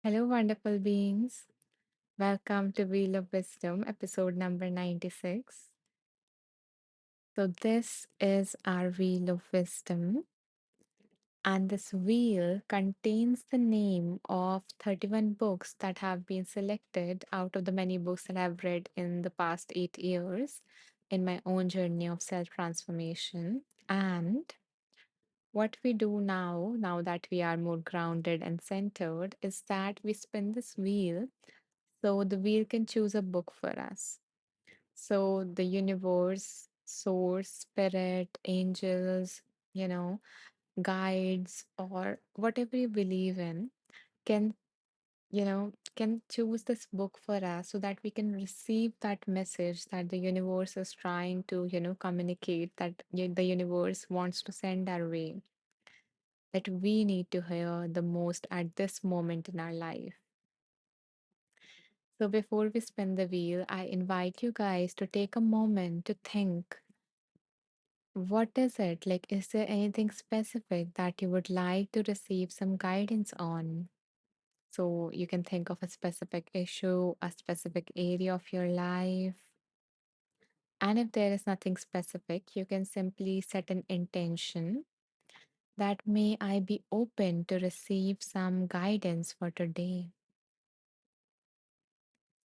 Hello, wonderful beings. Welcome to Wheel of Wisdom, episode number 96. So, this is our Wheel of Wisdom, and this wheel contains the name of 31 books that have been selected out of the many books that I've read in the past 8 years in my own journey of self transformation. And what we do now that we are more grounded and centered, is that we spin this wheel so the wheel can choose a book for us. So the universe, source, spirit, angels, you know, guides, or whatever you believe in, can, can choose this book for us so that we can receive that message that the universe is trying to, communicate, that the universe wants to send our way, that we need to hear the most at this moment in our life. So, before we spin the wheel, I invite you guys to take a moment to think, what is it? Like, is there anything specific that you would like to receive some guidance on? So, you can think of a specific issue, a specific area of your life. And if there is nothing specific, you can simply set an intention that may I be open to receive some guidance for today.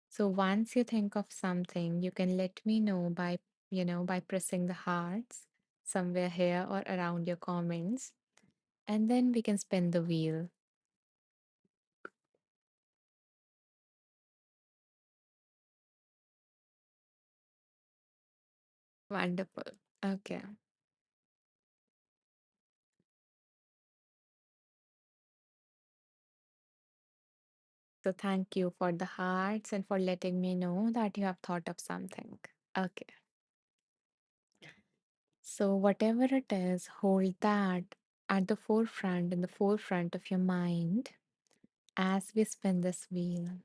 So once you think of something, you can let me know by pressing the hearts somewhere here or around your comments, and then we can spin the wheel. Wonderful. Okay. So thank you for the hearts and for letting me know that you have thought of something. Okay. So whatever it is, hold that at the forefront, in the forefront of your mind as we spin this wheel.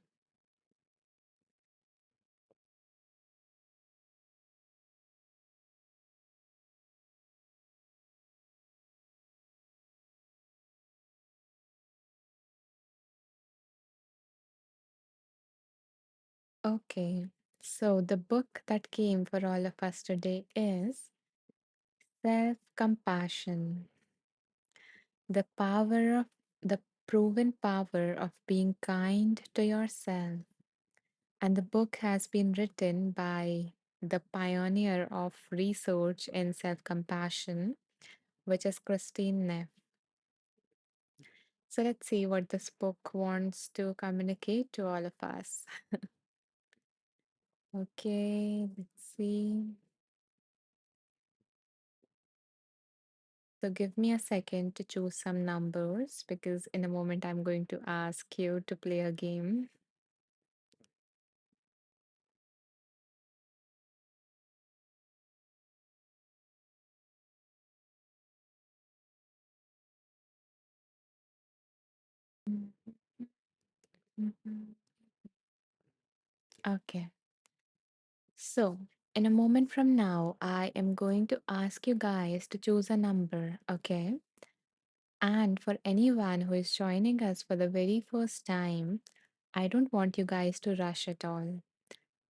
Okay. So the book that came for all of us today is Self Compassion, the power of the proven power of being kind to yourself. And the book has been written by the pioneer of research in self compassion, which is Christine Neff. So let's see what this book wants to communicate to all of us. Okay, let's see. So give me a second to choose some numbers because in a moment I'm going to ask you to play a game. Mhm, mhm. Okay. So in a moment from now, I am going to ask you guys to choose a number. Okay. And for anyone who is joining us for the very first time, I don't want you guys to rush at all.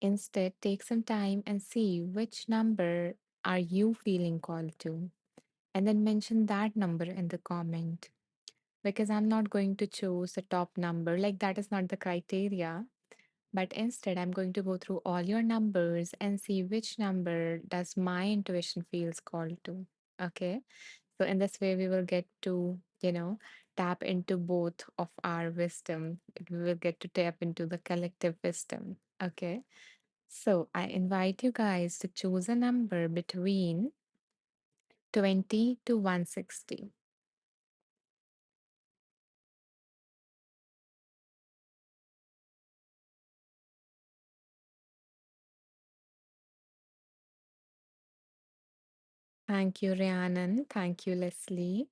Instead, take some time and see which number are you feeling called to, and then mention that number in the comment, because I'm not going to choose the top number. Like, that is not the criteria. But instead, I'm going to go through all your numbers and see which number does my intuition feels called to. Okay. So in this way, we will get to, tap into both of our wisdom. We will get to tap into the collective wisdom. Okay. So I invite you guys to choose a number between 20 to 160. Thank you, Rhiannon. Thank you, Leslie.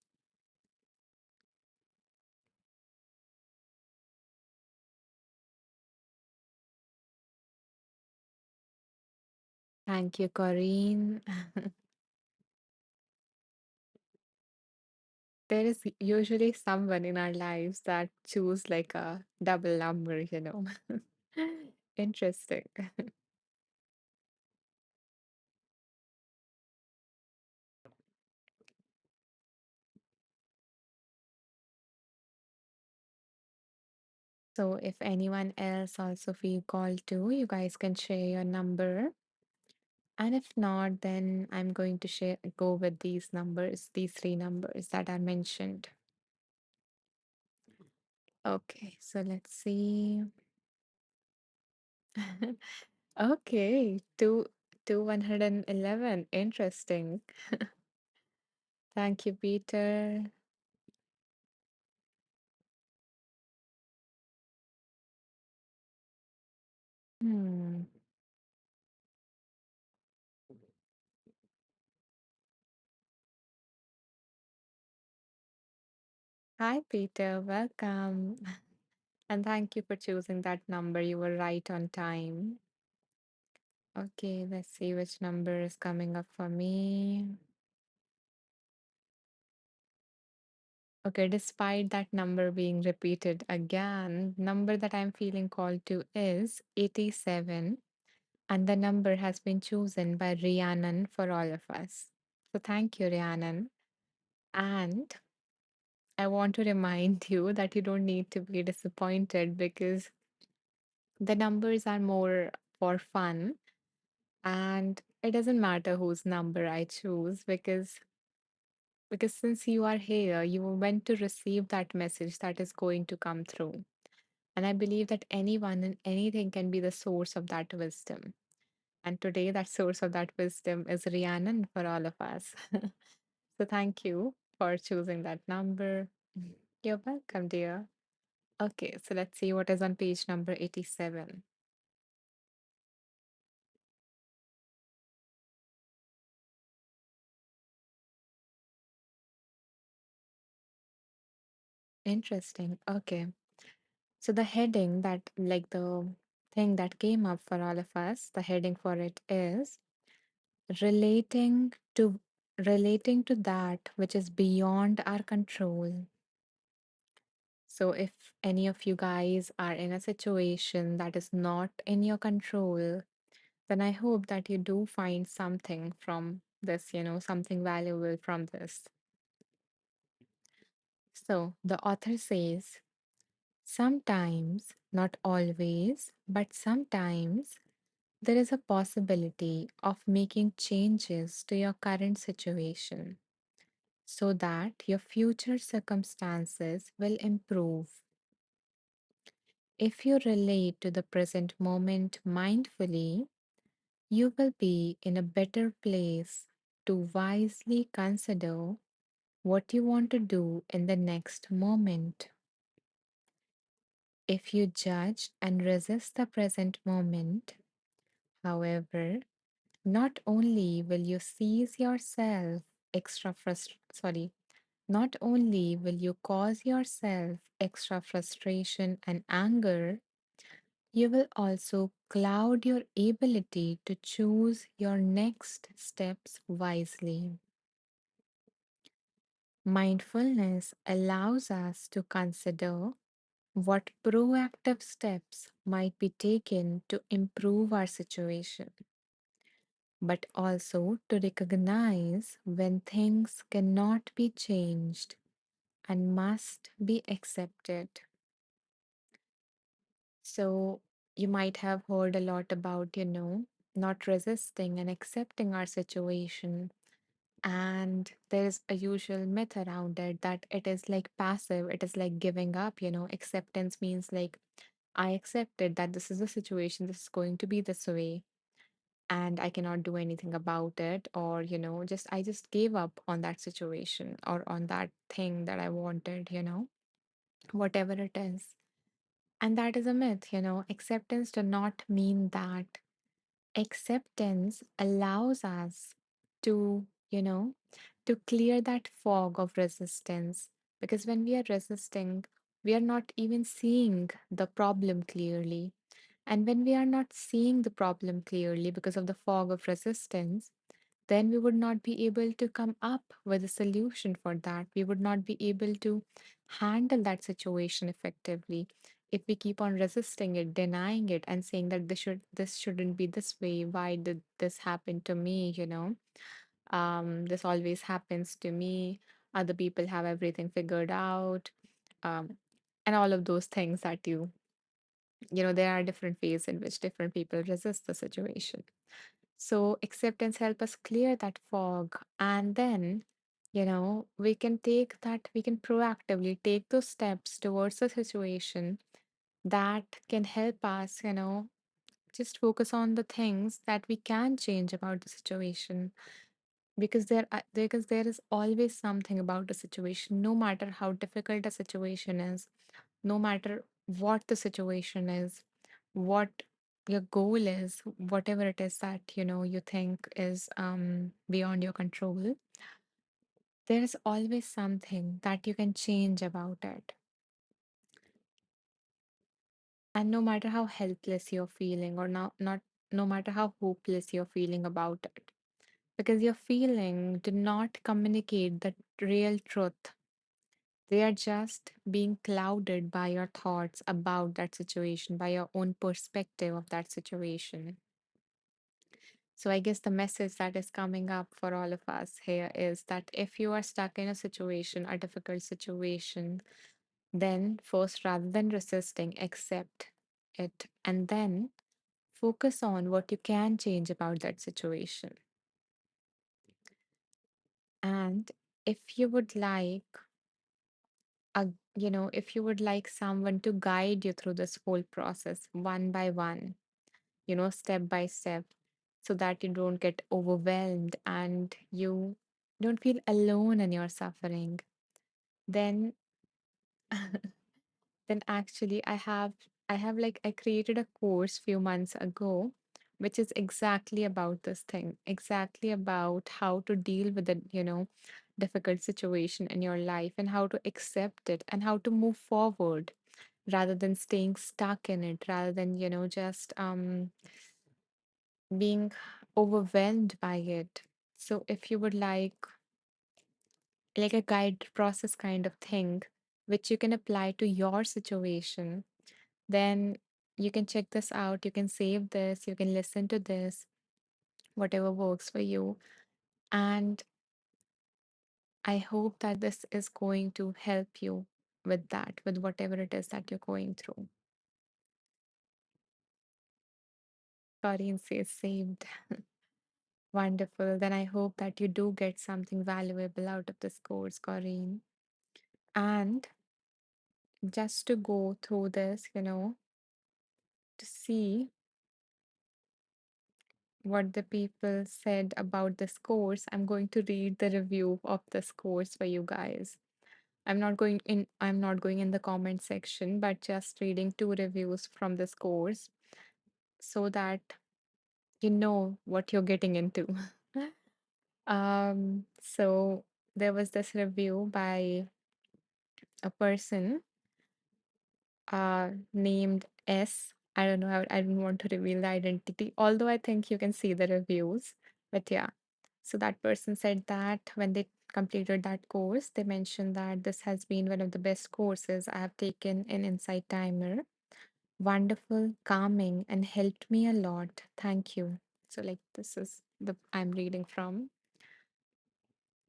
Thank you, Corinne. there is usually someone in our lives that choose like a double number, Interesting. So if anyone else also feel called to, you guys can share your number. And if not, then I'm going to go with these numbers, these three numbers that I mentioned. Okay, so let's see. Okay, two 111. Interesting. Thank you, Peter. Hmm. Hi, Peter. Welcome. And thank you for choosing that number. You were right on time. Okay, let's see which number is coming up for me. Okay, despite that number being repeated again, number that I'm feeling called to is 87, and the number has been chosen by Rhiannon for all of us. So thank you, Rhiannon. And I want to remind you that you don't need to be disappointed because the numbers are more for fun, and it doesn't matter whose number I choose because since you are here, you were meant to receive that message that is going to come through. And I believe that anyone and anything can be the source of that wisdom. And today, that source of that wisdom is Rhiannon for all of us. So thank you for choosing that number. You're welcome, dear. Okay, so let's see what is on page number 87. Interesting. Okay. So the heading that, like the thing that came up for all of us, the heading for it is relating to relating to that which is beyond our control. So if any of you guys are in a situation that is not in your control, then I hope that you do find something from this, something valuable from this. So the author says, sometimes, not always, but sometimes there is a possibility of making changes to your current situation so that your future circumstances will improve. If you relate to the present moment mindfully, you will be in a better place to wisely consider what you want to do in the next moment. If you judge and resist the present moment, however, not only will you seize yourself not only will you cause yourself extra frustration and anger, you will also cloud your ability to choose your next steps wisely. Mindfulness allows us to consider what proactive steps might be taken to improve our situation, but also to recognize when things cannot be changed and must be accepted. So, you might have heard a lot about, not resisting and accepting our situation. And there's a usual myth around it that it is like passive, it is like giving up. Acceptance means like, I accepted that this is the situation, this is going to be this way, and I cannot do anything about it, or, just I just gave up on that situation or on that thing that I wanted, whatever it is. And that is a myth. Acceptance does not mean that. Acceptance allows us to, to clear that fog of resistance. Because when we are resisting, we are not even seeing the problem clearly. And when we are not seeing the problem clearly because of the fog of resistance, then we would not be able to come up with a solution for that. We would not be able to handle that situation effectively if we keep on resisting it, denying it, and saying that this shouldn't be this way. Why did this happen to me? This always happens to me. Other people have everything figured out. Um, and all of those things that there are different ways in which different people resist the situation. So acceptance help us clear that fog, and then, we can proactively take those steps towards a situation that can help us, just focus on the things that we can change about the situation, because there is always something about the situation, no matter how difficult a situation is, no matter what the situation is, what your goal is, whatever it is that you think is beyond your control, there is always something that you can change about it. And no matter how helpless you're feeling, or not no matter how hopeless you're feeling about it, because your feeling do not communicate the real truth. They are just being clouded by your thoughts about that situation, by your own perspective of that situation. So, I guess the message that is coming up for all of us here is that if you are stuck in a situation, a difficult situation, then first, rather than resisting, accept it, and then focus on what you can change about that situation. And if you would like a if you would like someone to guide you through this whole process one by one, step by step, so that you don't get overwhelmed and you don't feel alone in your suffering, then then actually I have like I created a course few months ago, which is exactly about this thing, exactly about how to deal with the difficult situation in your life, and how to accept it, and how to move forward rather than staying stuck in it, rather than just being overwhelmed by it. So if you would like a guide process kind of thing, which you can apply to your situation, then you can check this out. You can save this, you can listen to this, whatever works for you. And I hope that this is going to help you with that, with whatever it is that you're going through. Corinne says saved. Wonderful. Then I hope that you do get something valuable out of this course, Corinne. And just to go through this, to see what the people said about this course, I'm going to read the review of this course for you guys. I'm not going in the comment section, but just reading two reviews from this course so that you know what you're getting into. So there was this review by a person named S. I don't know. I don't want to reveal the identity, although I think you can see the reviews. But yeah, so that person said that when they completed that course, they mentioned that this has been one of the best courses I have taken in Insight Timer. Wonderful, calming, and helped me a lot. Thank you. So, like, this is the I'm reading from.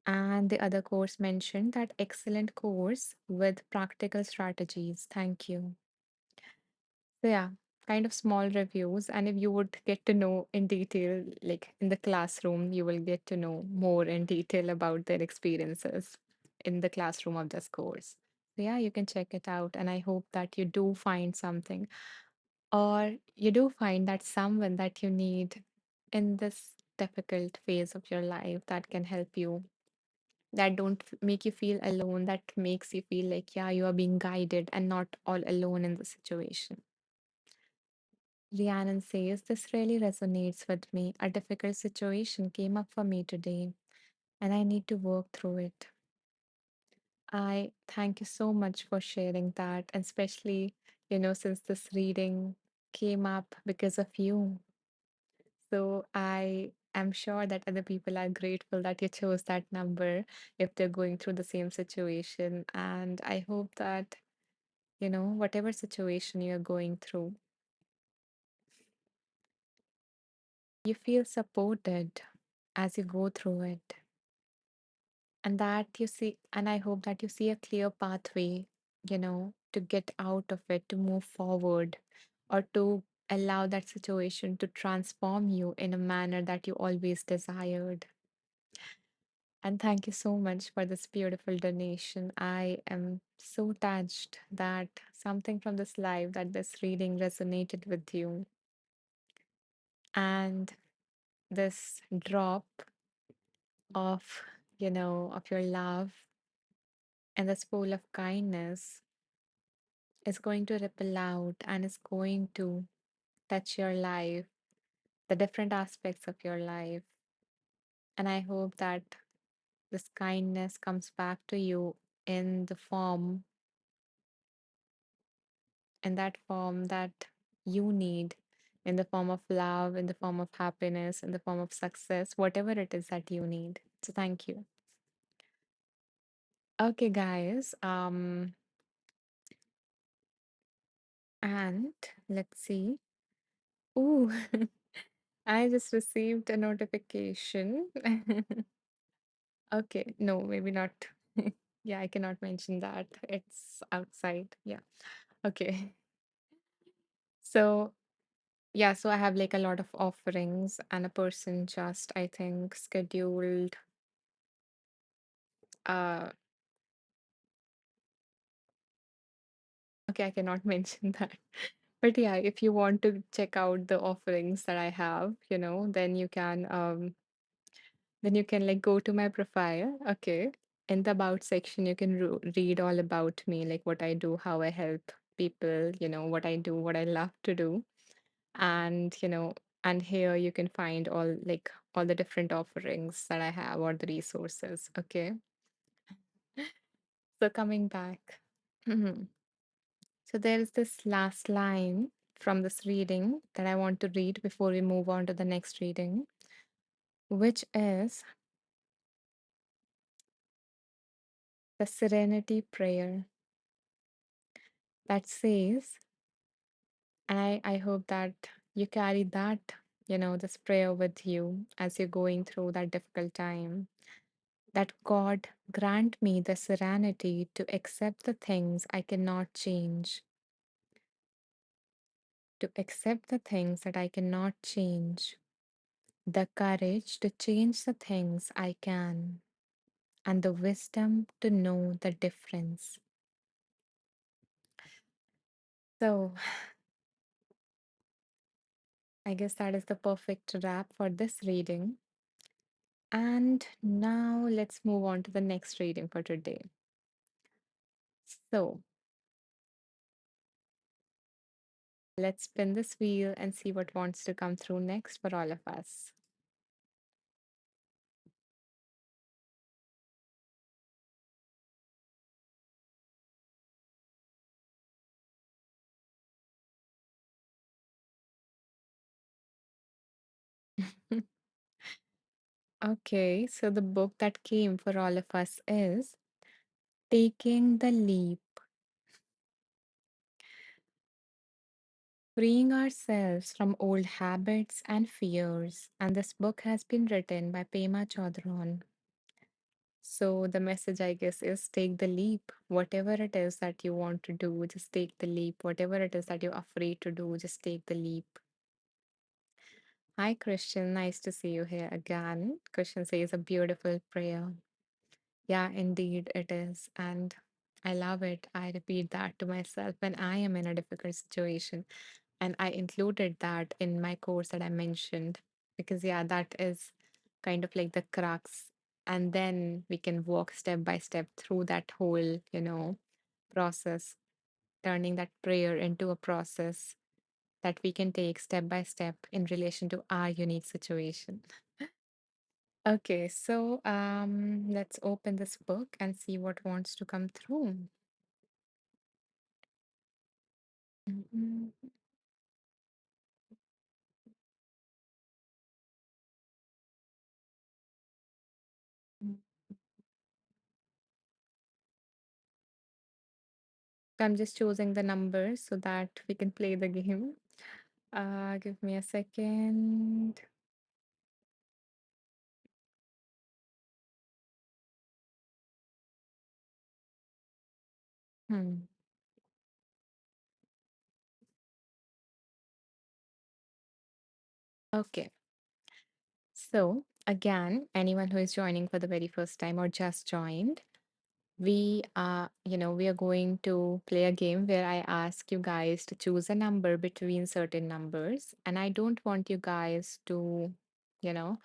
And the other course mentioned that excellent course with practical strategies. Thank you. So yeah, kind of small reviews. And if you would get to know in detail, like in the classroom, you will get to know more in detail about their experiences in the classroom of this course. So yeah, you can check it out. And I hope that you do find something, or you do find that someone that you need in this difficult phase of your life that can help you, that don't make you feel alone, that makes you feel like, yeah, you are being guided and not all alone in the situation. Rhiannon says, this really resonates with me. A difficult situation came up for me today, and I need to work through it. I thank you so much for sharing that, and especially, since this reading came up because of you. So I'm sure that other people are grateful that you chose that number if they're going through the same situation. And I hope that, whatever situation you're going through, you feel supported as you go through it. And I hope that you see a clear pathway, to get out of it, to move forward, or to allow that situation to transform you in a manner that you always desired. And thank you so much for this beautiful donation. I am so touched that something from this live, that this reading resonated with you. And this drop of, of your love and this pool of kindness is going to ripple out and is going to touch your life, the different aspects of your life. And I hope that this kindness comes back to you in the form, in that form that you need, in the form of love, in the form of happiness, in the form of success, whatever it is that you need. So thank you. Okay, guys. And let's see. Ooh, I just received a notification. Okay, no, maybe not. Yeah, I cannot mention that. It's outside. Yeah. Okay. So, yeah, so I have like a lot of offerings, and a person just, I think, scheduled uh okay, I cannot mention that. But yeah, if you want to check out the offerings that I have, then you can like go to my profile. Okay. In the about section, you can read all about me, like what I do, how I help people, what I do, what I love to do. And, and here you can find all the different offerings that I have, or the resources. Okay. So coming back. Mhm. So there is this last line from this reading that I want to read before we move on to the next reading, which is the Serenity Prayer, that says, and I hope that you carry that, this prayer with you as you're going through that difficult time, that God grant me the serenity to accept the things I cannot change, to accept the things that I cannot change, the courage to change the things I can, and the wisdom to know the difference. So, I guess that is the perfect wrap for this reading. And now let's move on to the next reading for today. So, let's spin this wheel and see what wants to come through next for all of us. Okay, so the book that came for all of us is Taking the Leap, Freeing Ourselves from Old Habits and Fears. And this book has been written by Pema Chodron. So the message, I guess, is take the leap. Whatever it is that you want to do, just take the leap. Whatever it is that you're afraid to do, just take the leap. Hi, Christian. Nice to see you here again. Christian says a beautiful prayer. Yeah, indeed it is. And I love it. I repeat that to myself when I am in a difficult situation. And I included that in my course that I mentioned because, yeah, that is kind of like the crux. And then we can walk step by step through that whole, process, turning that prayer into a process that we can take step by step in relation to our unique situation. Okay, so let's open this book and see what wants to come through. Mhm. So I'm just choosing the numbers so that we can play the game. Give me a second. Hmm. Okay. So again, anyone who is joining for the very first time or just joined, we are going to play a game where I ask you guys to choose a number between certain numbers, and I don't want you guys to, you know,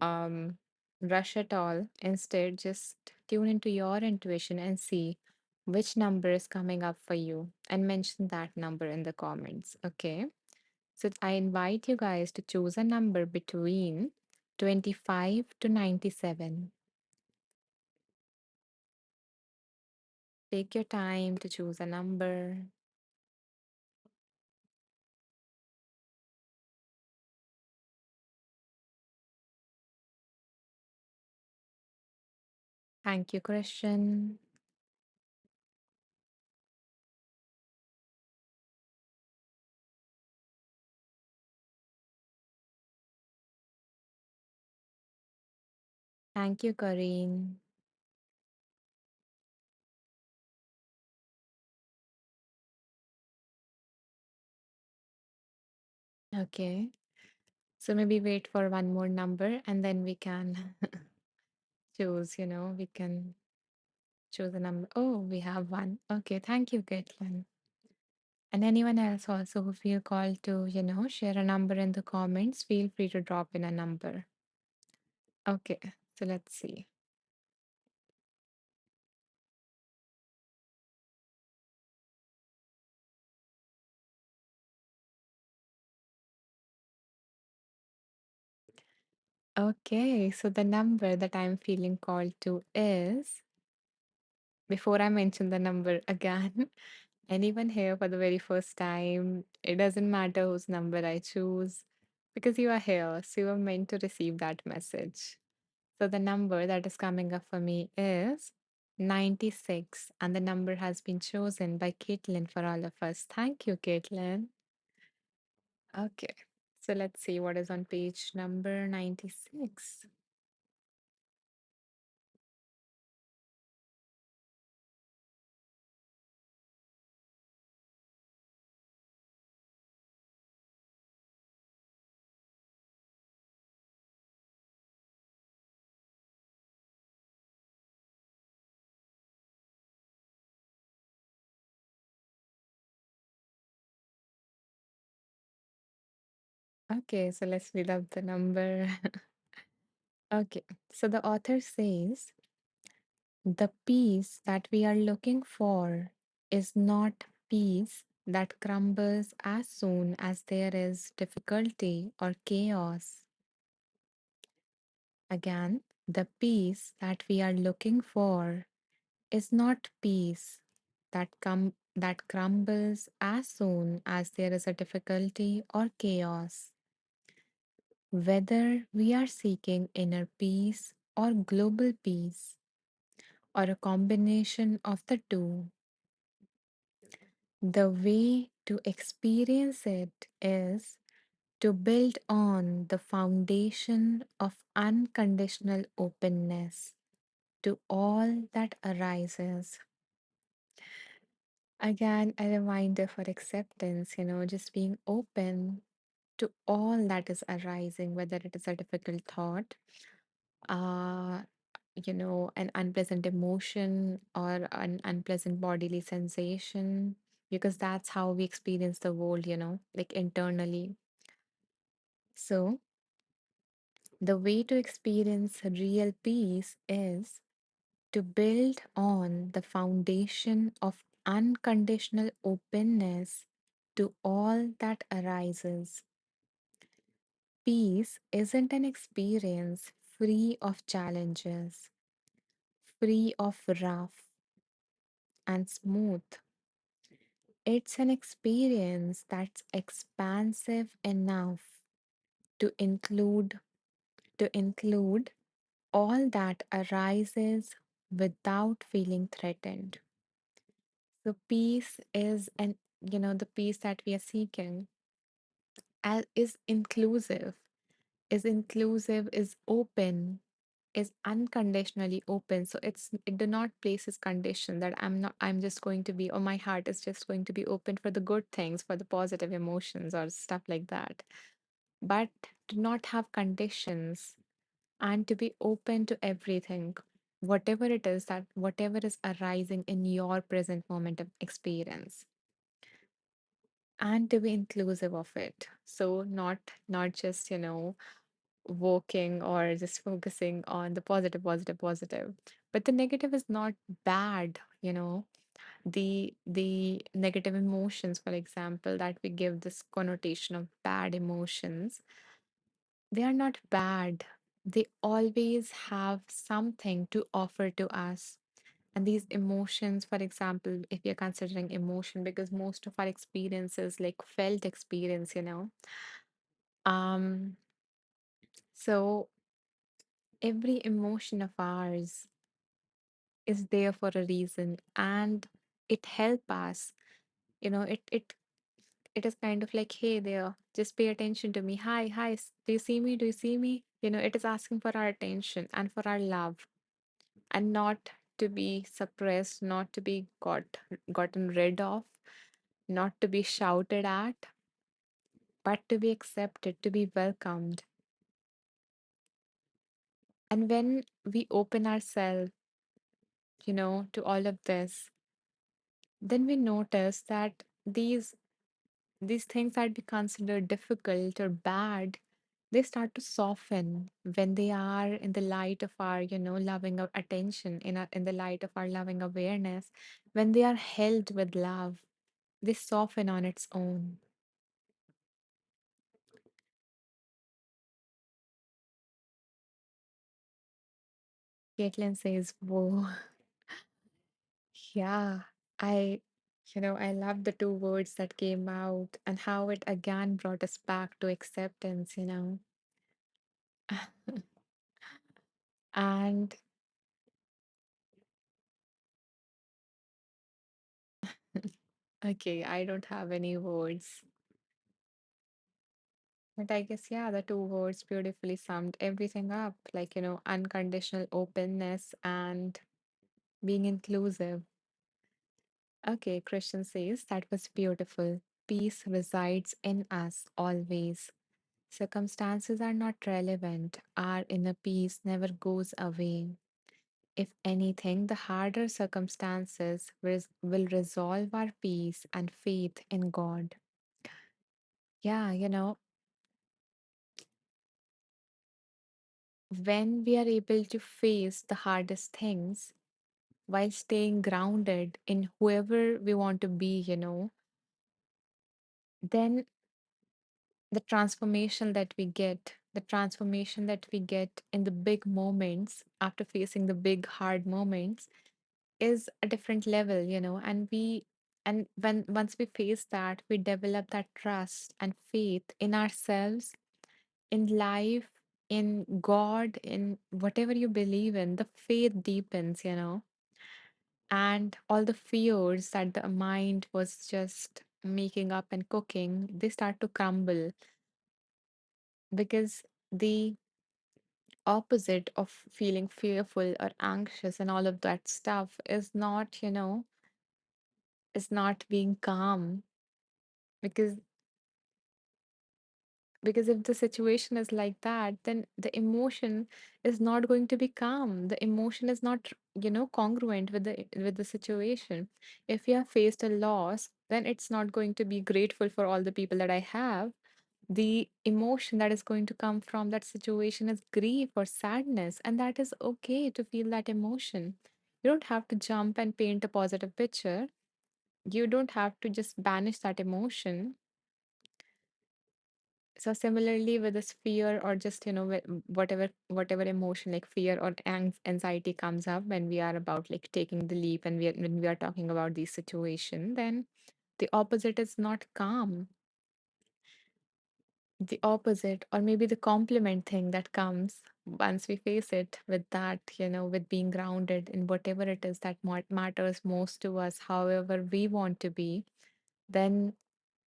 um, rush at all. Instead, just tune into your intuition and see which number is coming up for you and mention that number in the comments. Okay. So I invite you guys to choose a number between 25 to 97. Take your time to choose a number. Thank you, Christian. Thank you, Corinne. Okay. So maybe wait for one more number and then we can we can choose a number. Oh, we have one. Okay. Thank you, Caitlin. And anyone else also who feel called to, share a number in the comments, feel free to drop in a number. Okay. So let's see. Okay. So the number that I'm feeling called to is, before I mention the number again, anyone here for the very first time, it doesn't matter whose number I choose because you are here. So you are meant to receive that message. So the number that is coming up for me is 96, and the number has been chosen by Caitlin for all of us. Thank you, Caitlin. Okay. So let's see what is on page number 96. Okay, so let's read up the number. Okay, so the author says the peace that we are looking for is not peace that crumbles as soon as there is difficulty or chaos. Again, the peace that we are looking for is not peace that crumbles as soon as there is a difficulty or chaos. Whether we are seeking inner peace or global peace or a combination of the two, the way to experience it is to build on the foundation of unconditional openness to all that arises. Again, a reminder for acceptance, just being open to all that is arising, whether it is a difficult thought, uh, an unpleasant emotion or an unpleasant bodily sensation, because that's how we experience the world, like internally. So, the way to experience real peace is to build on the foundation of unconditional openness to all that arises. Peace isn't an experience free of challenges, free of rough and smooth. It's an experience that's expansive enough to include all that arises without feeling threatened. So peace is, and the peace that we are seeking is inclusive, is open, is unconditionally open. So it do not places condition that I'm just going to be, or my heart is just going to be open for the good things, for the positive emotions or stuff like that. But do not have conditions, and to be open to everything, whatever is arising in your present moment of experience, and to be inclusive of it. So not just working or just focusing on the positive, positive, positive, but the negative is not bad. The negative emotions, for example, that we give this connotation of bad emotions, they are not bad. They always have something to offer to us. And these emotions, for example, if you're considering emotion, because most of our experiences like felt experience, um so every emotion of ours is there for a reason, and it help us. It is kind of like, hey there, just pay attention to me. Hi, hi, do you see me, do you see me? It is asking for our attention and for our love, and not to be suppressed, not to be gotten rid of, not to be shouted at, but to be accepted, to be welcomed. And when we open ourselves, to all of this, then we notice that these things that we consider difficult or bad, they start to soften when they are in the light of our, loving attention, in the light of our loving awareness. When they are held with love, they soften on its own. Caitlin says, whoa. Yeah, I, I love the two words that came out and how it again brought us back to acceptance. And okay, I don't have any words. But I guess, yeah, the two words beautifully summed everything up, like, unconditional openness and being inclusive. Okay, Christian says that was beautiful. Peace resides in us always. Circumstances are not relevant. Our inner peace never goes away. If anything, the harder circumstances will resolve our peace and faith in God. Yeah, when we are able to face the hardest things while staying grounded in whoever we want to be, then the transformation that we get in the big moments after facing the big hard moments is a different level, and when once we face that, we develop that trust and faith in ourselves, in life, in God, in whatever you believe in. The faith deepens, and all the fears that the mind was just making up and cooking, they start to crumble, because the opposite of feeling fearful or anxious and all of that stuff is not being calm. Because because if the situation is like that, then the emotion is not going to be calm. The emotion is not congruent with the situation. If you have faced a loss, then it's not going to be grateful for all the people that I have. The emotion that is going to come from that situation is grief or sadness, and that is okay to feel that emotion. You don't have to jump and paint a positive picture. You don't have to just banish that emotion. So similarly with this fear, or just whatever emotion like fear or anxiety comes up when we are about like taking the leap, and when we are talking about the situation, then the opposite is not calm. The opposite, or maybe the complement thing that comes once we face it with that, with being grounded in whatever it is that matters most to us, however we want to be, then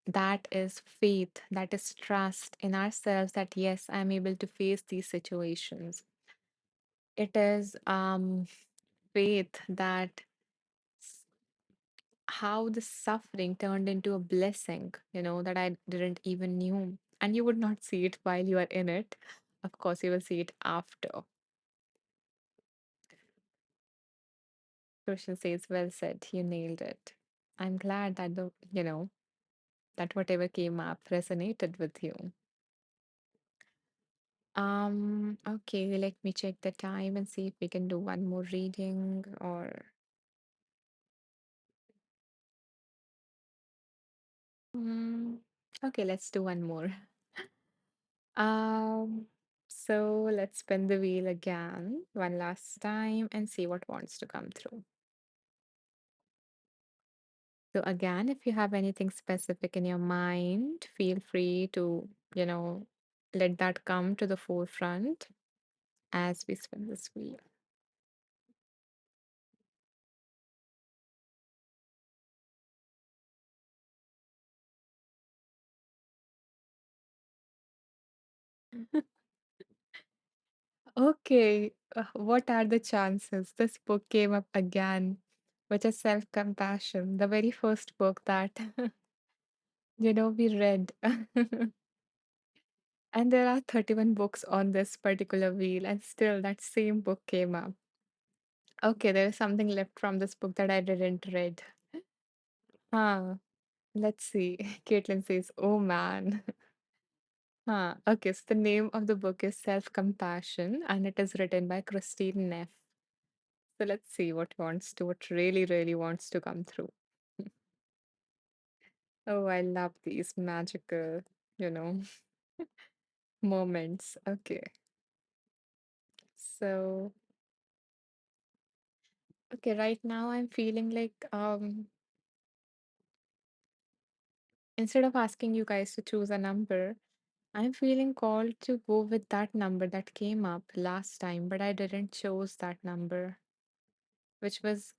that is faith, that is trust in ourselves that yes, I'm able to face these situations. It is faith that how the suffering turned into a blessing, that I didn't even knew. And you would not see it while you are in it. Of course, you will see it after. Christian says, well said, you nailed it. I'm glad that that whatever came up resonated with you. Okay, let me check the time and see if we can do one more reading or mm, okay, let's do one more. Um, so let's spin the wheel again one last time and see what wants to come through. So again, if you have anything specific in your mind, feel free to, you know, let that come to the forefront as we spin this wheel. Okay, what are the chances this book came up again, which is self-compassion, the very first book that we read. And there are 31 books on this particular wheel, and still that same book came up. Okay, there is something left from this book that I didn't read. Huh, let's see. Caitlin says, oh man. Huh. Okay, so the name of the book is Self-Compassion, and it is written by Christine Neff. So let's see what really, really wants to come through. Oh, I love these magical, you know, moments. Okay. So, okay, right now I'm feeling like instead of asking you guys to choose a number, I'm feeling called to go with that number that came up last time, but I didn't choose that number, which was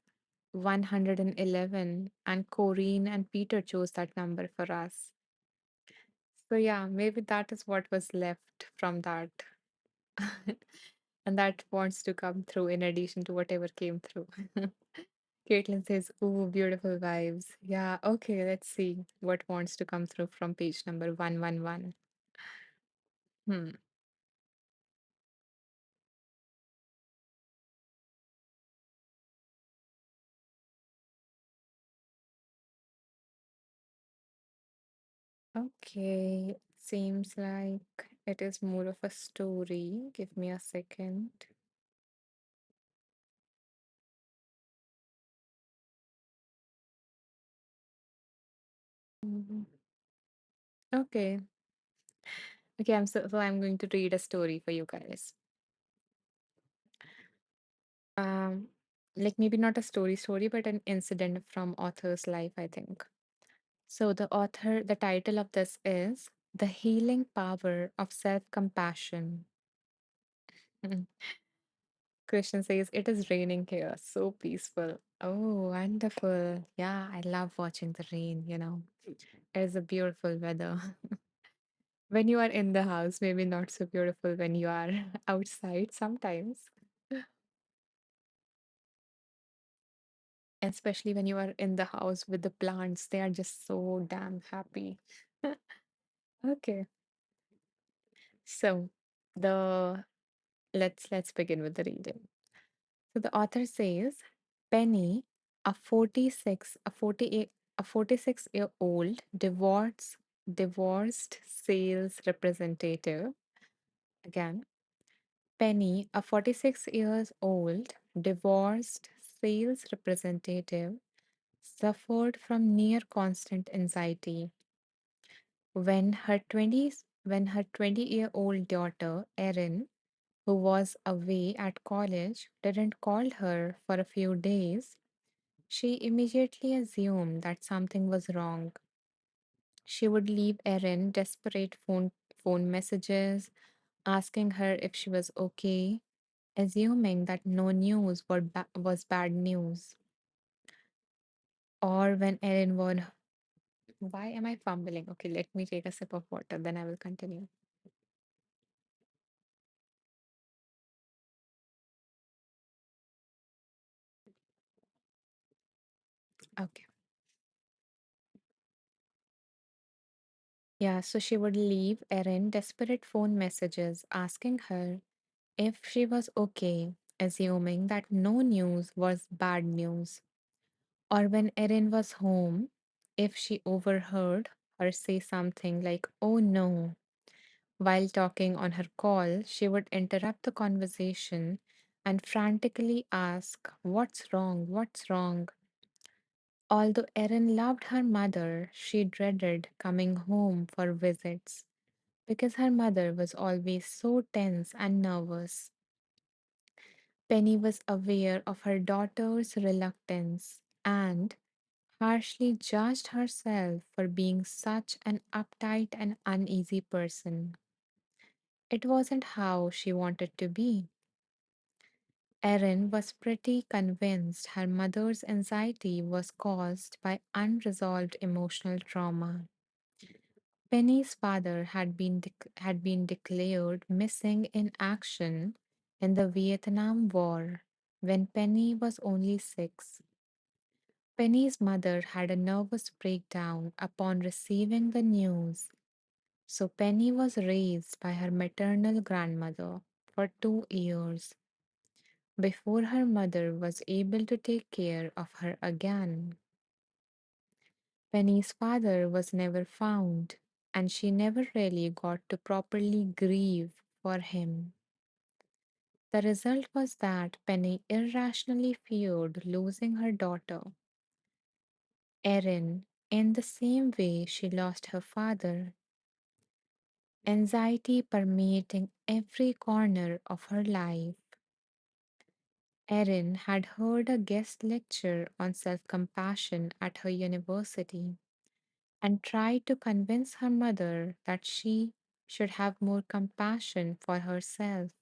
111, and Corrine and Peter chose that number for us. So yeah, maybe that is what was left from that. And that wants to come through in addition to whatever came through. Caitlin says, ooh, beautiful vibes. Yeah, okay, let's see what wants to come through from page number 111. Hmm. Okay, seems like it is more of a story. Give me a second. Mhm. Okay. Okay, so I'm going to read a story for you guys. Um, like maybe not a story, but an incident from author's life, I think. So the title of this is The Healing Power of Self-Compassion. Christian says, it is raining here. So peaceful. Oh, wonderful. Yeah, I love watching the rain. It is a beautiful weather. When you are in the house, maybe not so beautiful when you are outside sometimes, especially when you are in the house with the plants. They are just so damn happy. Okay. So the let's begin with the reading. So the author says, Penny, a 46-year-old divorced sales representative. Again, Penny, a 46 years old divorced sales representative, suffered from near constant anxiety when her 20-year-old daughter, Erin, who was away at college, didn't call her for a few days. She immediately assumed that something was wrong. She would leave Erin desperate phone messages, asking her if she was okay, assuming that no news was bad news. Or when Erin was, why am I fumbling? Okay, let me take a sip of water, then I will continue. Okay. Yeah, so she would leave Erin desperate phone messages asking her if she was okay, assuming that no news was bad news. Or when Erin was home, if she overheard her say something like, oh no, while talking on her call, she would interrupt the conversation and frantically ask, what's wrong? What's wrong? Although Erin loved her mother, she dreaded coming home for visits because her mother was always so tense and nervous. Penny was aware of her daughter's reluctance and harshly judged herself for being such an uptight and uneasy person. It wasn't how she wanted to be. Erin was pretty convinced her mother's anxiety was caused by unresolved emotional trauma. Penny's father had been declared missing in action in the Vietnam War when Penny was only 6. Penny's mother had a nervous breakdown upon receiving the news, so Penny was raised by her maternal grandmother for 2 years before her mother was able to take care of her again. Penny's father was never found, and she never really got to properly grieve for him. The result was that Penny irrationally feared losing her daughter, Erin, in the same way she lost her father, anxiety permeating every corner of her life. Erin had heard a guest lecture on self compassion at her university and tried to convince her mother that she should have more compassion for herself.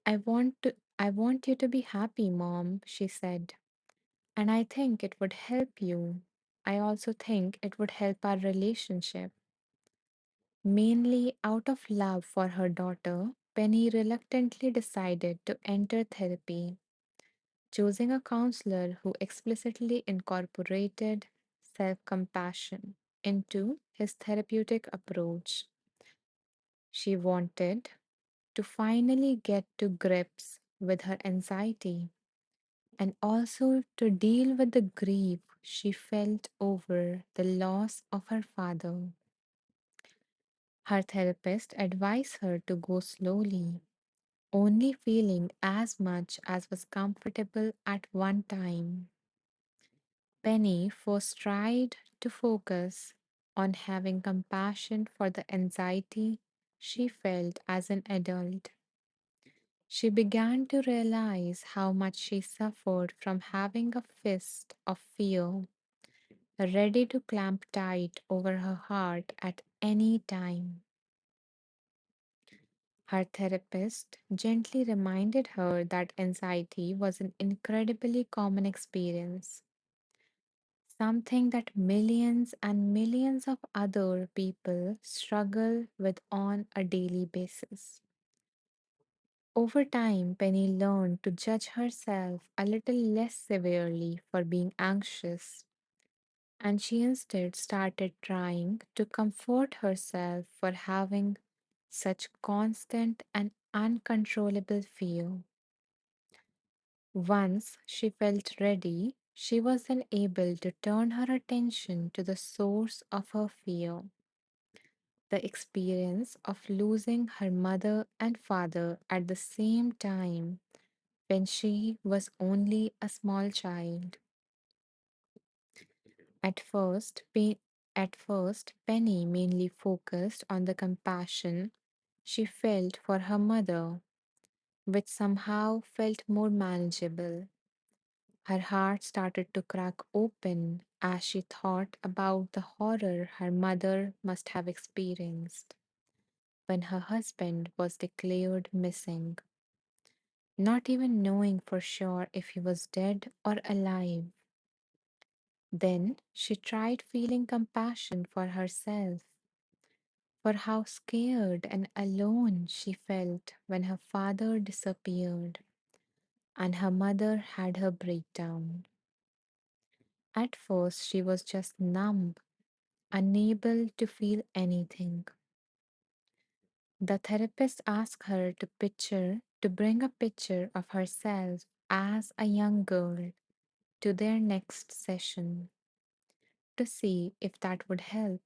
I want you to be happy, Mom, she said. And I think it would help you. I also think it would help our relationship. Mainly out of love for her daughter, Penny reluctantly decided to enter therapy, choosing a counselor who explicitly incorporated self compassion into his therapeutic approach. She wanted to finally get to grips with her anxiety and also to deal with the grief she felt over the loss of her father. Her therapist advised her to go slowly, only feeling as much as was comfortable at one time. Penny first tried to focus on having compassion for the anxiety she felt as an adult. She began to realize how much she suffered from having a fist of fear ready to clamp tight over her heart at any time. Her therapist gently reminded her that anxiety was an incredibly common experience, something that millions and millions of other people struggle with on a daily basis. Over time, Penny learned to judge herself a little less severely for being anxious, and she instead started trying to comfort herself for having such constant and uncontrollable fear. Once she felt ready, she was then able to turn her attention to the source of her fear, the experience of losing her mother and father at the same time when she was only a small child. At first, at first, Penny mainly focused on the compassion she felt for her mother, which somehow felt more manageable. Her heart started to crack open as she thought about the horror her mother must have experienced. when her husband was declared missing, not even knowing for sure if he was dead or alive. Then she tried feeling compassion for herself, for how scared and alone she felt when her father disappeared and her mother had her breakdown. At first, she was just numb, unable to feel anything. The therapist asked her to bring a picture of herself as a young girl to their next session to see if that would help.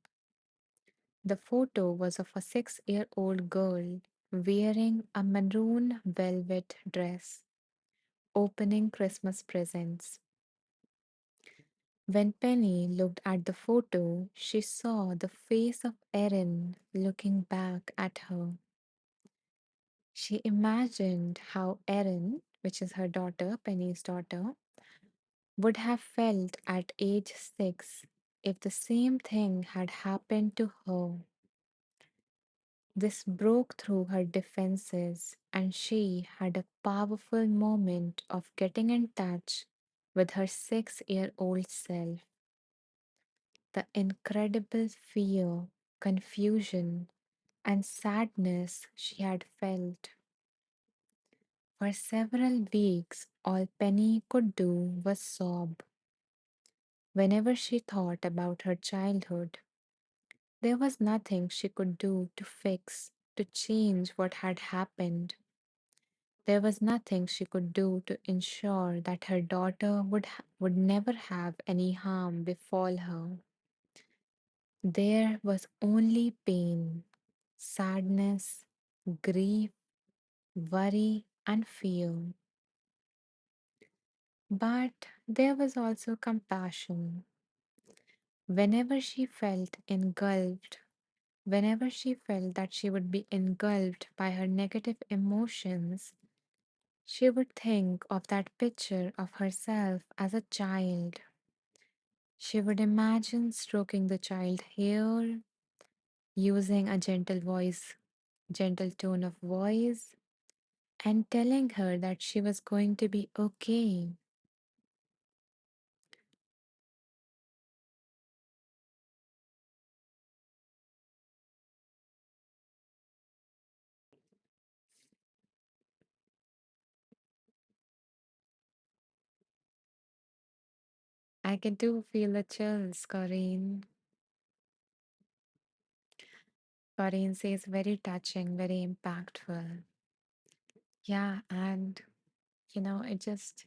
The photo was of a 6-year-old girl wearing a maroon velvet dress, opening Christmas presents. When Penny looked at the photo, she saw the face of Erin looking back at her. She imagined how Erin, which is her daughter, Penny's daughter, would have felt at age 6 if the same thing had happened to her. This broke through her defenses, and she had a powerful moment of getting in touch with her 6-year-old self. The incredible fear, confusion, and sadness she had felt. For several weeks, all Penny could do was sob. Whenever she thought about her childhood, there was nothing she could do to fix, to change what had happened. There was nothing she could do to ensure that her daughter would never have any harm befall her. There was only pain, sadness, grief, worry, and fear. But there was also compassion. Whenever she felt engulfed, whenever she felt that she would be engulfed by her negative emotions, she would think of that picture of herself as a child. She would imagine stroking the child hair, using a gentle tone of voice, and telling her that she was going to be okay. I can do feel the chills, Corinne. Corinne says very touching, very impactful. Yeah, and it just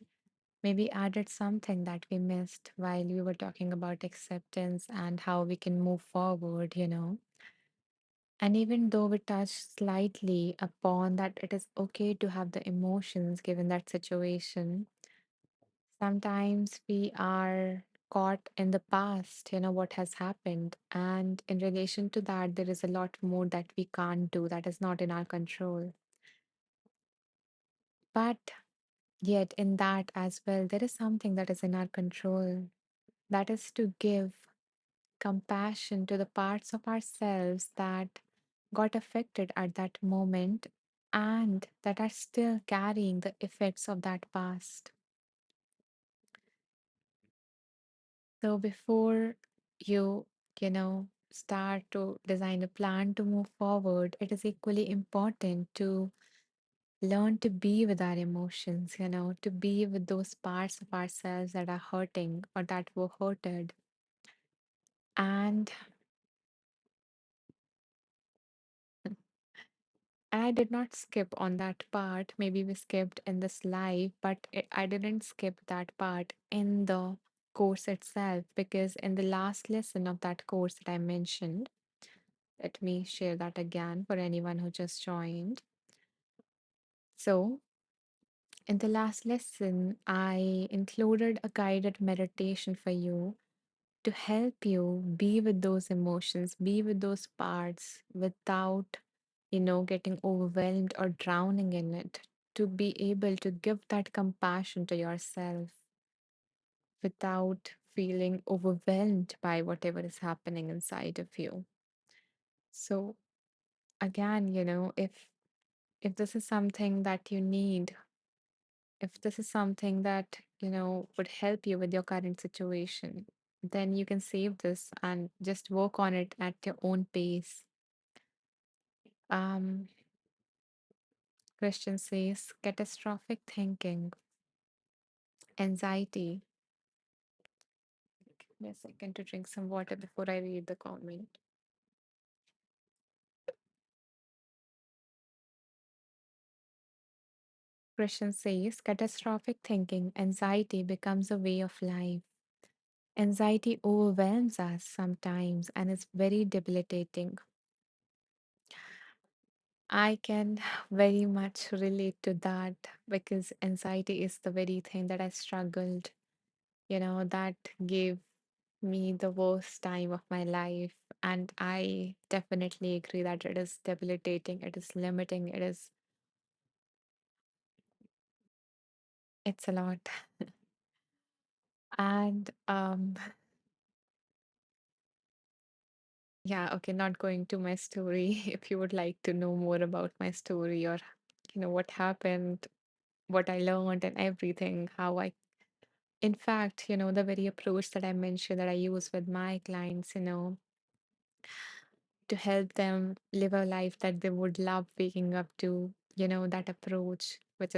maybe added something that we missed while we were talking about acceptance and how we can move forward. And even though we touched slightly upon that it is okay to have the emotions given that situation, sometimes we are caught in the past, what has happened. And in relation to that, there is a lot more that we can't do that is not in our control. But yet, in that as well, there is something that is in our control. That is to give compassion to the parts of ourselves that got affected at that moment and that are still carrying the effects of that past. So before start to design a plan to move forward, it is equally important to learn to be with our emotions, to be with those parts of ourselves that are hurting or that were hurted. And I did not skip on that part. Maybe we skipped in this live, but I didn't skip that part in the course itself because in the last lesson of that course that I mentioned, let me share that again for anyone who just joined. So, in the last lesson, I included a guided meditation for you to help you be with those emotions, be with those parts without, getting overwhelmed or drowning in it, to be able to give that compassion to yourself without feeling overwhelmed by whatever is happening inside of you. So, again, if this is something that you need, if this is something that, would help you with your current situation, then you can save this and just work on it at your own pace. Um, Christian says catastrophic thinking, anxiety. Give me a second to drink some water before I read the comment. Christian says catastrophic thinking, anxiety becomes a way of life. Anxiety overwhelms us sometimes and is very debilitating. I can very much relate to that because anxiety is the very thing that I struggled, that gave me the worst time of my life. And I definitely agree that it is debilitating, it is limiting, it's a lot. And yeah, okay, not going to my story. If you would like to know more about my story or, what happened, what I learned and everything, how I, in fact, the very approach that I mentioned that I use with my clients, to help them live a life that they would love waking up to, that approach, which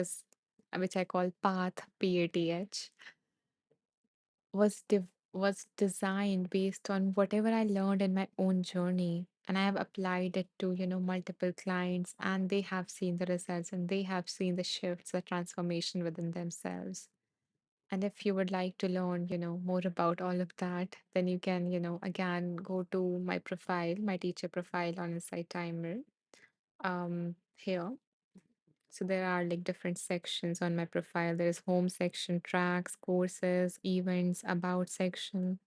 I call path, PATH, was designed based on whatever I learned in my own journey. And I have applied it to, multiple clients, and they have seen the results and they have seen the shifts, the transformation within themselves. And if you would like to learn, more about all of that, then you can, again go to my profile, my teacher profile on Insight Timer. Here. So there are like different sections on my profile. There's home section, tracks, courses, events, about section.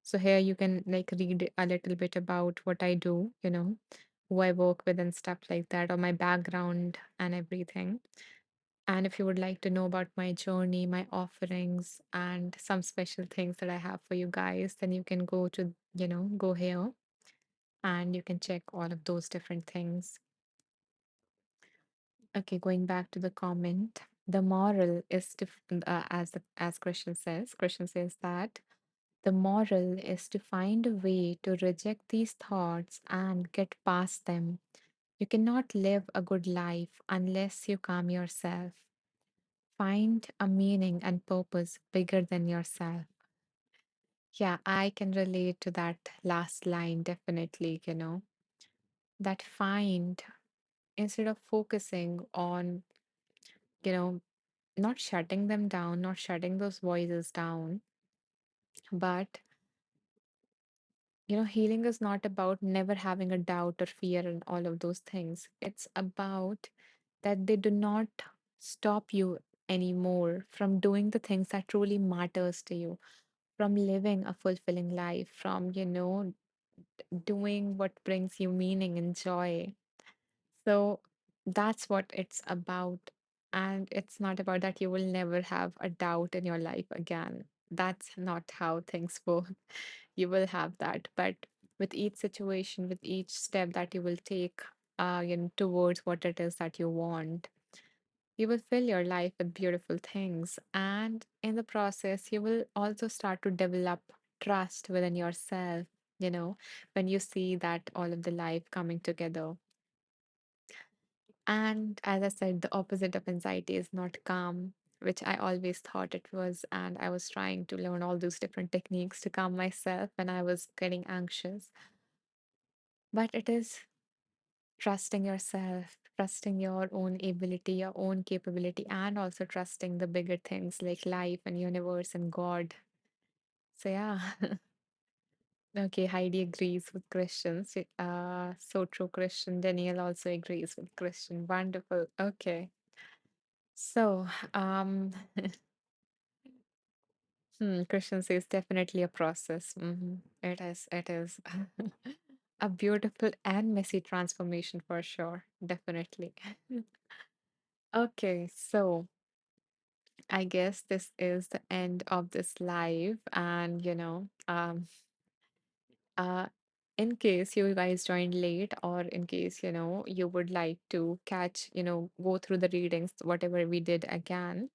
So here you can like read a little bit about what I do, who I work with and stuff like that, or my background and everything. And if you would like to know about my journey, my offerings, and some special things that I have for you guys, then you can go to, go here and you can check all of those different things. Okay, going back to the comment, the moral is to, as Christian says that the moral is to find a way to reject these thoughts and get past them. You cannot live a good life unless you calm yourself. Find a meaning and purpose bigger than yourself. Yeah, I can relate to that last line definitely, that find instead of focusing on, you know, not shutting them down, not shutting those voices down, but healing is not about never having a doubt or fear and all of those things. It's about that they do not stop you anymore from doing the things that truly matters to you, from living a fulfilling life, from, doing what brings you meaning and joy. So that's what it's about. And it's not about that you will never have a doubt in your life again. That's not how things work. You will have that. But with each situation, with each step that you will take towards what it is that you want, you will fill your life with beautiful things. And in the process, you will also start to develop trust within yourself, you know, when you see that all of the life coming together. And as I said, the opposite of anxiety is not calm, which I always thought it was. And I was trying to learn all those different techniques to calm myself when I was getting anxious. But it is trusting yourself, trusting your own ability, your own capability, and also trusting the bigger things like life and universe and God. So, yeah. Okay, Heidi agrees with Christians. So true, Christian. Daniel also agrees with Christian. Wonderful. Okay. So, Christian says definitely a process. It is, it is a beautiful and messy transformation for sure. Definitely. Okay, so I guess this is the end of this live, and uh, in case you guys joined late, or in case, you would like to catch, go through the readings, whatever we did again,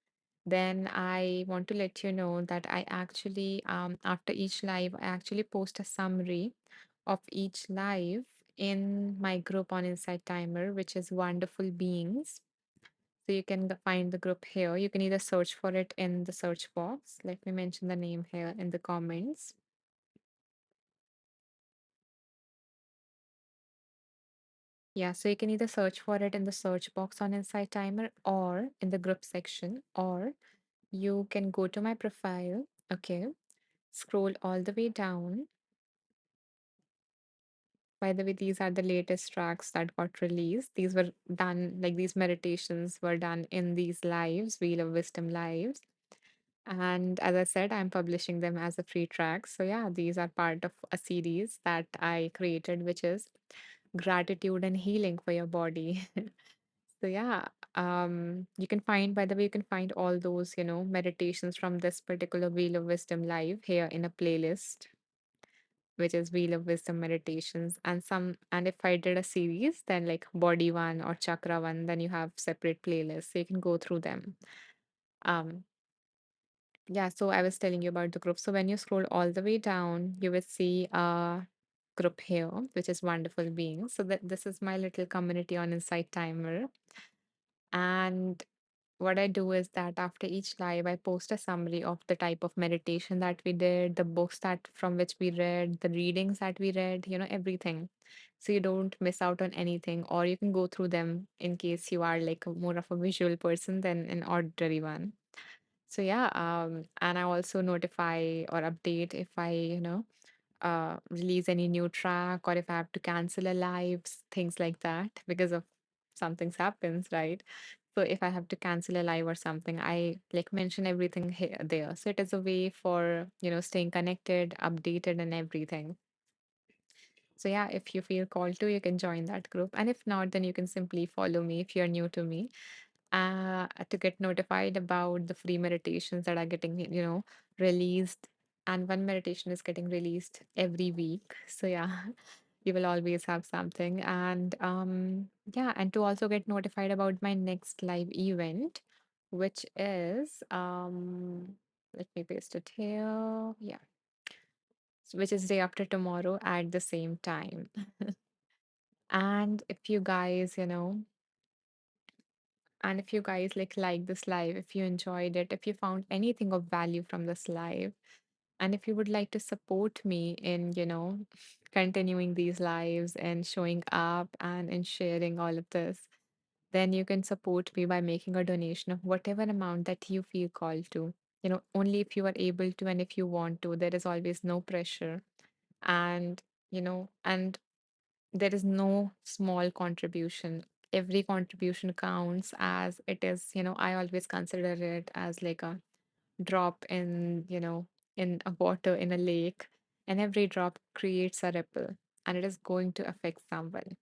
then I want to let you know that I actually, after each live, I actually post a summary of each live in my group on Insight Timer, which is Wonderful Beings. So you can find the group here. You can either search for it in the search box. Let me mention the name here in the comments. Yeah, so you can either search for it in the search box on Insight Timer or in the group section, or you can go to my profile, okay, scroll all the way down. By the way, these are the latest tracks that got released. These were done, like these meditations were done in these lives, Wheel of Wisdom lives. And as I said, I'm publishing them as a free track. So, yeah, these are part of a series that I created, which is Gratitude and Healing for Your Body. So yeah, you can find, by the way, you can find all those, meditations from this particular Wheel of Wisdom live here in a playlist, which is Wheel of Wisdom meditations. And if I did a series, then like body one or chakra one, then you have separate playlists. So you can go through them. Um, yeah, so I was telling you about the group. So when you scroll all the way down, you will see a group here, which is Wonderful Beings. So that this is my little community on Insight Timer. And what I do is that after each live, I post a summary of the type of meditation that we did, the books that from which we read, the readings that we read, everything. So you don't miss out on anything, or you can go through them in case you are like more of a visual person than an auditory one. So yeah, and I also notify or update if I, release any new track, or if I have to cancel a live, things like that, because of something's happens, right? So if I have to cancel a live or something, I like mention everything here there. So it is a way for, staying connected, updated, and everything. So yeah, if you feel called to, you can join that group. And if not, then you can simply follow me if you're new to me, to get notified about the free meditations that are getting, released. And one meditation is getting released every week. So yeah, you will always have something. And yeah, and to also get notified about my next live event, which is let me paste it here. Yeah, which is day after tomorrow at the same time. And if you guys, if you guys like this live, if you enjoyed it, if you found anything of value from this live, and if you would like to support me in, continuing these lives and showing up and in sharing all of this, then you can support me by making a donation of whatever amount that you feel called to. Only if you are able to and if you want to. There is always no pressure. And, and there is no small contribution. Every contribution counts, as it is, I always consider it as like a drop in, in a water in a lake, and every drop creates a ripple, and it is going to affect someone.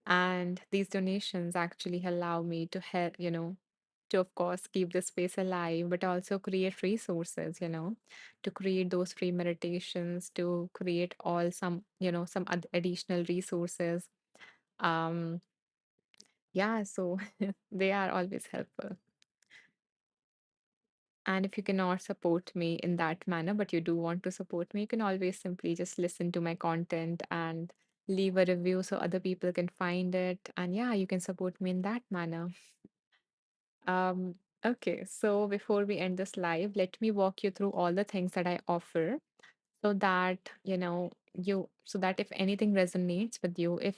And these donations actually allow me to help, to of course keep the space alive, but also create resources, to create those free meditations, to create all some, some additional resources. um yeah, so they are always helpful. And if you cannot support me in that manner, but you do want to support me, you can always simply just listen to my content and leave a review so other people can find it. And yeah, you can support me in that manner. Um, okay, so before we end this live, let me walk you through all the things that I offer, so that, so that if anything resonates with you, if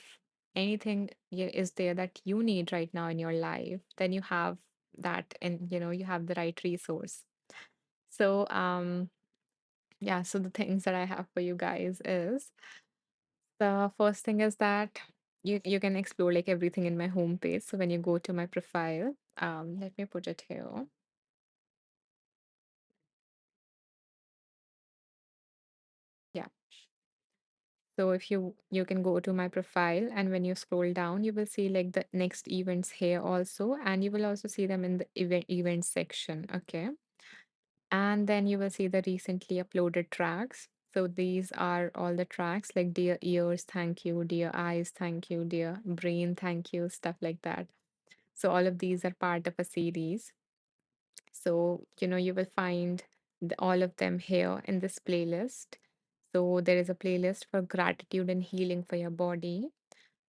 anything is there that you need right now in your life, then you have that, and, you have the right resource. So, yeah, so the things that I have for you guys is, the first thing is that you can explore like everything in my homepage. So when you go to my profile, let me put it here. Yeah. So if you can go to my profile, and when you scroll down, you will see like the next events here also, and you will also see them in the event section. Okay. And then you will see the recently uploaded tracks. So these are all the tracks like dear ears, thank you, dear eyes, thank you, dear brain, thank you, stuff like that. So all of these are part of a series. So, you will find all of them here in this playlist. So there is a playlist for gratitude and healing for your body.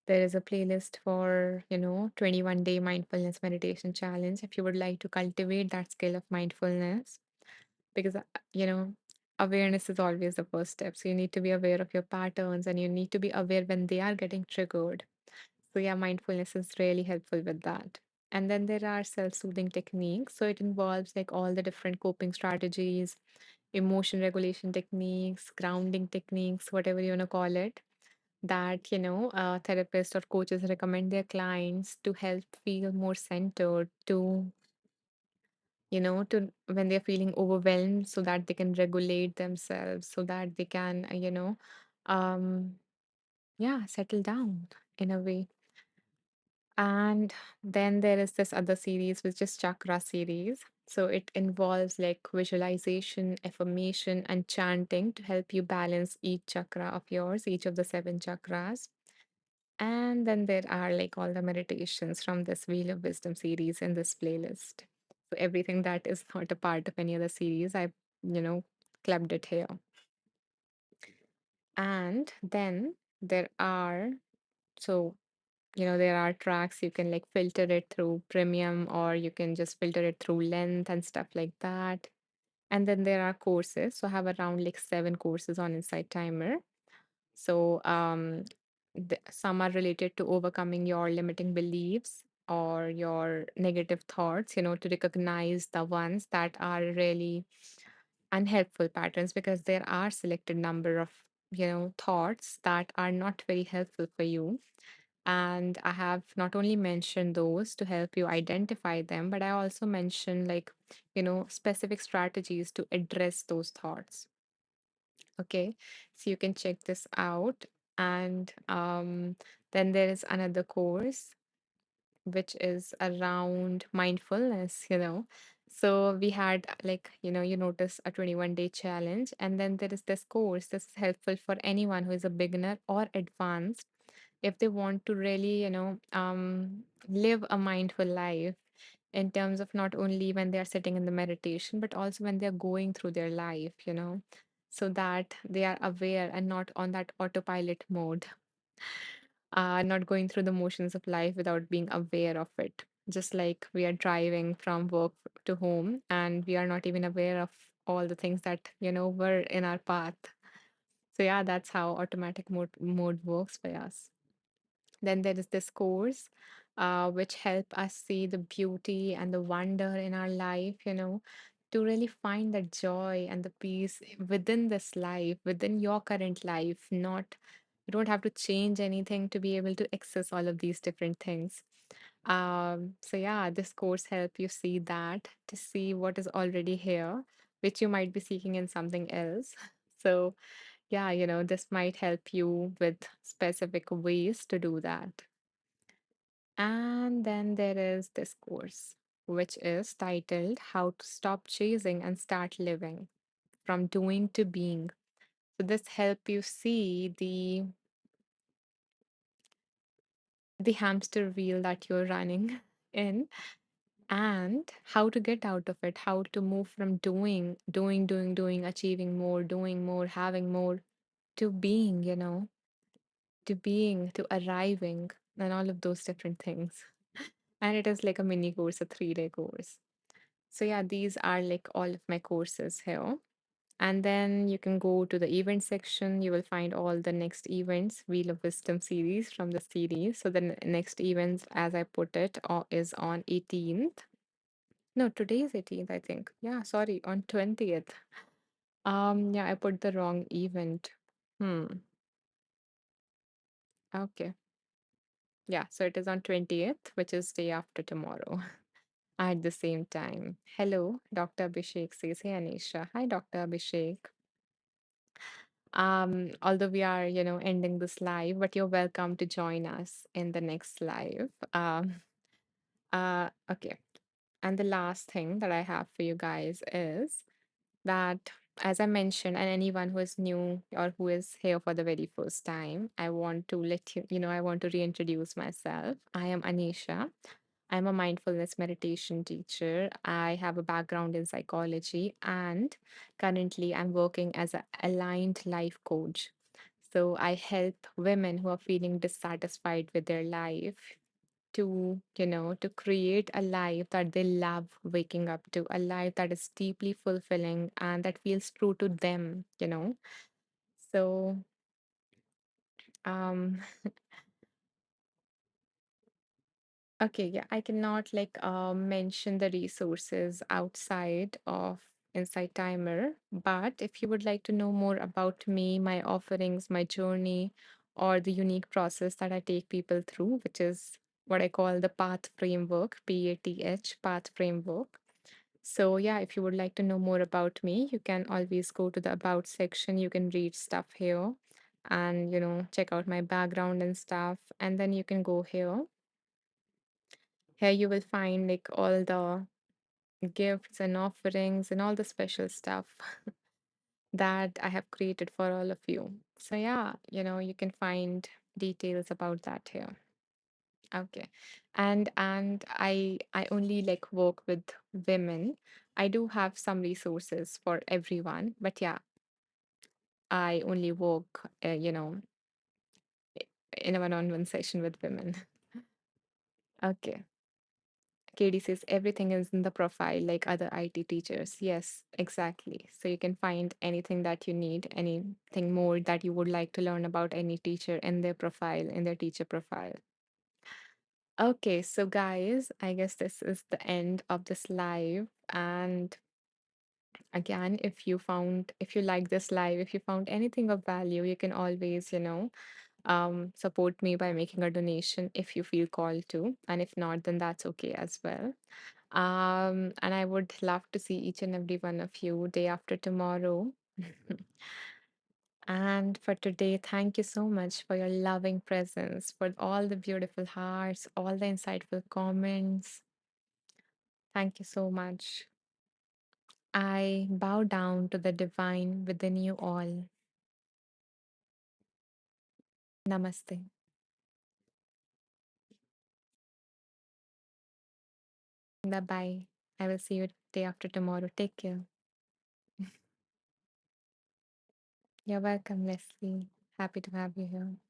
There is a playlist for, 21-day mindfulness meditation challenge if you would like to cultivate that skill of mindfulness. Because, awareness is always the first step. So you need to be aware of your patterns and you need to be aware when they are getting triggered. So, yeah, mindfulness is really helpful with that. And then there are self soothing techniques. So, it involves like all the different coping strategies, emotion regulation techniques, grounding techniques, whatever you want to call it, that, therapists or coaches recommend their clients to help feel more centered, to when they're feeling overwhelmed so that they can regulate themselves, so that they can, um, yeah, settle down in a way. And then there is this other series, which is chakra series. So it involves like visualization, affirmation, and chanting to help you balance each chakra of yours, each of the seven chakras. And then there are like all the meditations from this Wheel of Wisdom series in this playlist. So everything that is not a part of any other series, I, you know, clubbed it here. And then there are, so there are tracks you can like filter it through premium, or you can just filter it through length and stuff like that. And then there are courses. So I have around like 7 courses on Insight Timer. So some are related to overcoming your limiting beliefs or your negative thoughts, to recognize the ones that are really unhelpful patterns, because there are selected number of thoughts that are not very helpful for you. And I have not only mentioned those to help you identify them, but I also mentioned like, specific strategies to address those thoughts. Okay. So you can check this out. And then there is another course which is around mindfulness. So we had like, you notice a 21-day challenge, and then there is this course. This is helpful for anyone who is a beginner or advanced if they want to really, live a mindful life in terms of not only when they are sitting in the meditation, but also when they're going through their life, so that they are aware and not on that autopilot mode, not going through the motions of life without being aware of it. Just like we are driving from work to home and we are not even aware of all the things that, were in our path. So, yeah, that's how automatic mode works for us. Then there is this course, which help us see the beauty and the wonder in our life, to really find the joy and the peace within this life, within your current life. Not, you don't have to change anything to be able to access all of these different things. So yeah, this course help you see that, to see what is already here, which you might be seeking in something else. So yeah, this might help you with specific ways to do that. And then there is this course, which is titled How to Stop Chasing and Start Living, from Doing to Being. So this help you see the hamster wheel that you're running in, and how to get out of it, how to move from doing, achieving more, doing more, having more, to being, to being, to arriving, and all of those different things. And it is like a mini course, a 3-day course. So, yeah, these are like all of my courses here. And then you can go to the event section. You will find all the next events, Wheel of Wisdom series from the series. So, the next events, as I put it, is on 18th. No, today is 18th, I think. Yeah, sorry, on 20th. Yeah, I put the wrong event. Hmm. Okay. Yeah, so it is on 20th, which is day after tomorrow. At the same time. Hello, Dr. Abhishek says, hey Anisha. Hi, Dr. Abhishek. Although we are, ending this live, but you're welcome to join us in the next live. Okay. And the last thing that I have for you guys is that as I mentioned, and anyone who is new or who is here for the very first time, I want to I want to reintroduce myself. I am Anisha. I'm a mindfulness meditation teacher. I have a background in psychology, and currently I'm working as an aligned life coach. So I help women who are feeling dissatisfied with their life to, to create a life that they love waking up to, a life that is deeply fulfilling and that feels true to them. So, um, okay, yeah, I cannot mention the resources outside of Insight Timer, but if you would like to know more about me, my offerings, my journey, or the unique process that I take people through, which is what I call the Path Framework, PATH, Path Framework. So, yeah, if you would like to know more about me, you can always go to the About section. You can read stuff here and, check out my background and stuff. And then you can go here. Here you will find like all the gifts and offerings and all the special stuff that I have created for all of you. So, yeah, you can find details about that here. Okay. And I only like work with women. I do have some resources for everyone, but yeah, I only work in a one-on-one session with women. Okay. Katie says everything is in the profile like other IT teachers. Yes, exactly. So you can find anything that you need, anything more that you would like to learn about any teacher in their profile, in their teacher profile. Okay, so guys, I guess this is the end of this live. And again, if you like this live, if you found anything of value, you can always, support me by making a donation if you feel called to. And if not, then that's okay as well. And I would love to see each and every one of you day after tomorrow. And for today, thank you so much for your loving presence, for all the beautiful hearts, all the insightful comments. Thank you so much. I bow down to the divine within you all. Namaste. Bye bye. I will see you day after tomorrow. Take care. You're welcome, Leslie. Happy to have you here.